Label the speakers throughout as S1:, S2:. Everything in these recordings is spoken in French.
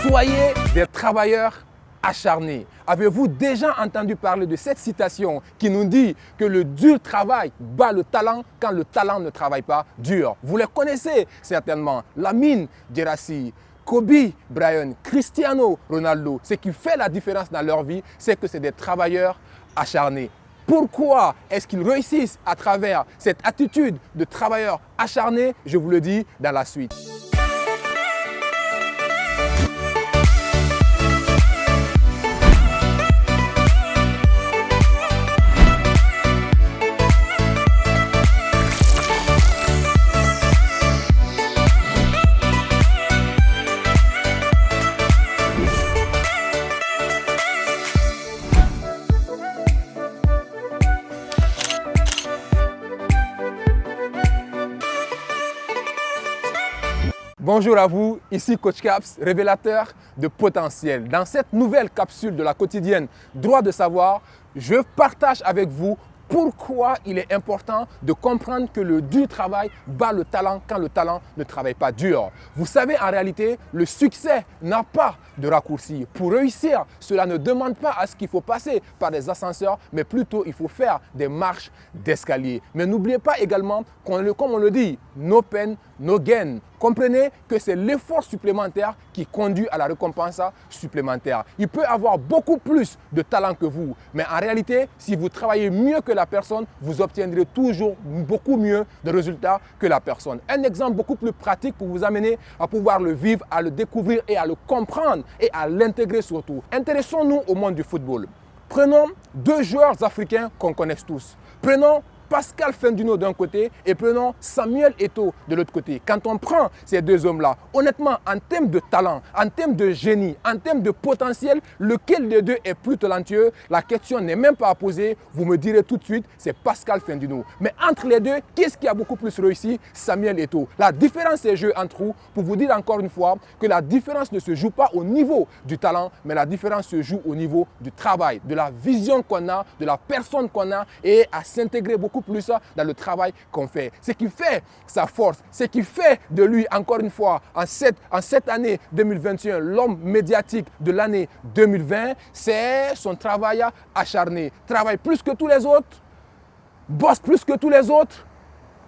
S1: Soyez des travailleurs acharnés. Avez-vous déjà entendu parler de cette citation qui nous dit que le dur travail bat le talent quand le talent ne travaille pas dur? Vous les connaissez certainement. Lamine Gerassi, Kobe Bryant, Cristiano Ronaldo. Ce qui fait la différence dans leur vie, c'est que c'est des travailleurs acharnés. Pourquoi est-ce qu'ils réussissent à travers cette attitude de travailleurs acharnés? Je vous le dis dans la suite. Bonjour à vous, ici Coach Caps, révélateur de potentiel. Dans cette nouvelle capsule de la quotidienne Droit de savoir, je partage avec vous pourquoi il est important de comprendre que le dur travail bat le talent quand le talent ne travaille pas dur. Vous savez, en réalité, le succès n'a pas de raccourci. Pour réussir, cela ne demande pas à ce qu'il faut passer par des ascenseurs, mais plutôt il faut faire des marches d'escalier. Mais n'oubliez pas également, comme on le dit, no pain, no gain. Comprenez que c'est l'effort supplémentaire qui conduit à la récompense supplémentaire. Il peut avoir beaucoup plus de talent que vous, mais en réalité, si vous travaillez mieux que la personne, vous obtiendrez toujours beaucoup mieux de résultats que la personne. Un exemple beaucoup plus pratique pour vous amener à pouvoir le vivre, à le découvrir et à le comprendre et à l'intégrer surtout. Intéressons-nous au monde du football. Prenons deux joueurs africains qu'on connaît tous. Prenons Pascal Fendouno d'un côté et prenons Samuel Eto'o de l'autre côté. Quand on prend ces deux hommes-là, honnêtement, en termes de talent, en termes de génie, en termes de potentiel, lequel des deux est plus talentueux? La question n'est même pas à poser. Vous me direz tout de suite, c'est Pascal Fendouno. Mais entre les deux, qu'est-ce qui a beaucoup plus réussi? Samuel Eto'o. La différence est jouée entre vous pour vous dire encore une fois que la différence ne se joue pas au niveau du talent, mais la différence se joue au niveau du travail, de la vision qu'on a, de la personne qu'on a et à s'intégrer beaucoup plus dans le travail qu'on fait. Ce qui fait sa force, ce qui fait de lui, encore une fois, en cette année 2021, l'homme médiatique de l'année 2020, c'est son travail acharné. Travaille plus que tous les autres, bosse plus que tous les autres,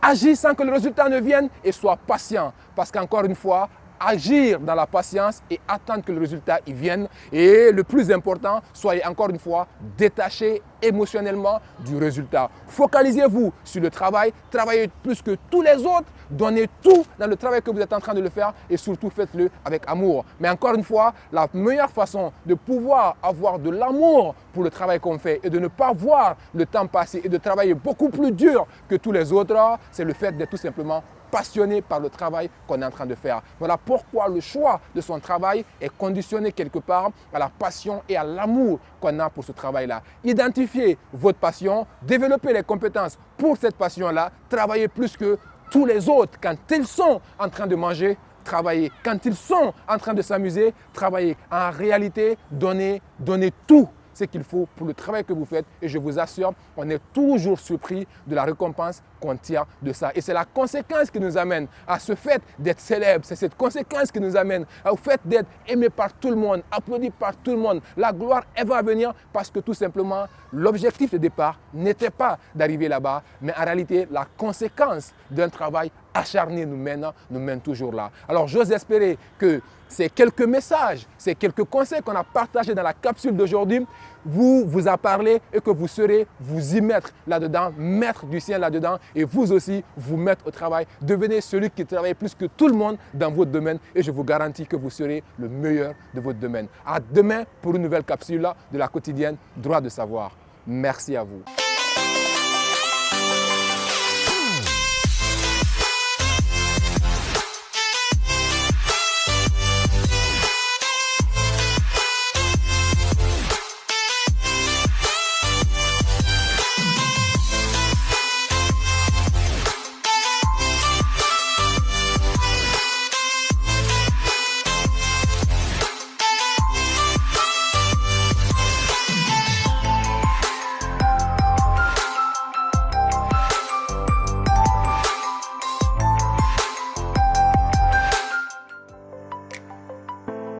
S1: agit sans que le résultat ne vienne et soit patient. Parce qu'encore une fois, agir dans la patience et attendre que le résultat y vienne. Et le plus important, soyez encore une fois détachés émotionnellement du résultat. Focalisez-vous sur le travail, travaillez plus que tous les autres, donnez tout dans le travail que vous êtes en train de le faire et surtout faites-le avec amour. Mais encore une fois, la meilleure façon de pouvoir avoir de l'amour pour le travail qu'on fait et de ne pas voir le temps passer et de travailler beaucoup plus dur que tous les autres, c'est le fait d'être tout simplement passionné par le travail qu'on est en train de faire. Voilà pourquoi le choix de son travail est conditionné quelque part à la passion et à l'amour qu'on a pour ce travail-là. Identifiez votre passion, développez les compétences pour cette passion-là, travaillez plus que tous les autres. Quand ils sont en train de manger, travaillez. Quand ils sont en train de s'amuser, travaillez. En réalité, donnez tout ce qu'il faut pour le travail que vous faites et je vous assure, on est toujours surpris de la récompense qu'on tire de ça. Et c'est la conséquence qui nous amène à ce fait d'être célèbre. C'est cette conséquence qui nous amène au fait d'être aimé par tout le monde, applaudi par tout le monde. La gloire, elle va venir parce que tout simplement, l'objectif de départ n'était pas d'arriver là-bas, mais en réalité, la conséquence d'un travail acharné nous mène toujours là. Alors, j'ose espérer que ces quelques messages, ces quelques conseils qu'on a partagés dans la capsule d'aujourd'hui vous a parlé et que vous saurez vous y mettre là-dedans, mettre du sien là-dedans et vous aussi vous mettre au travail. Devenez celui qui travaille plus que tout le monde dans votre domaine et je vous garantis que vous serez le meilleur de votre domaine. À demain pour une nouvelle capsule de la quotidienne Droit de savoir. Merci à vous.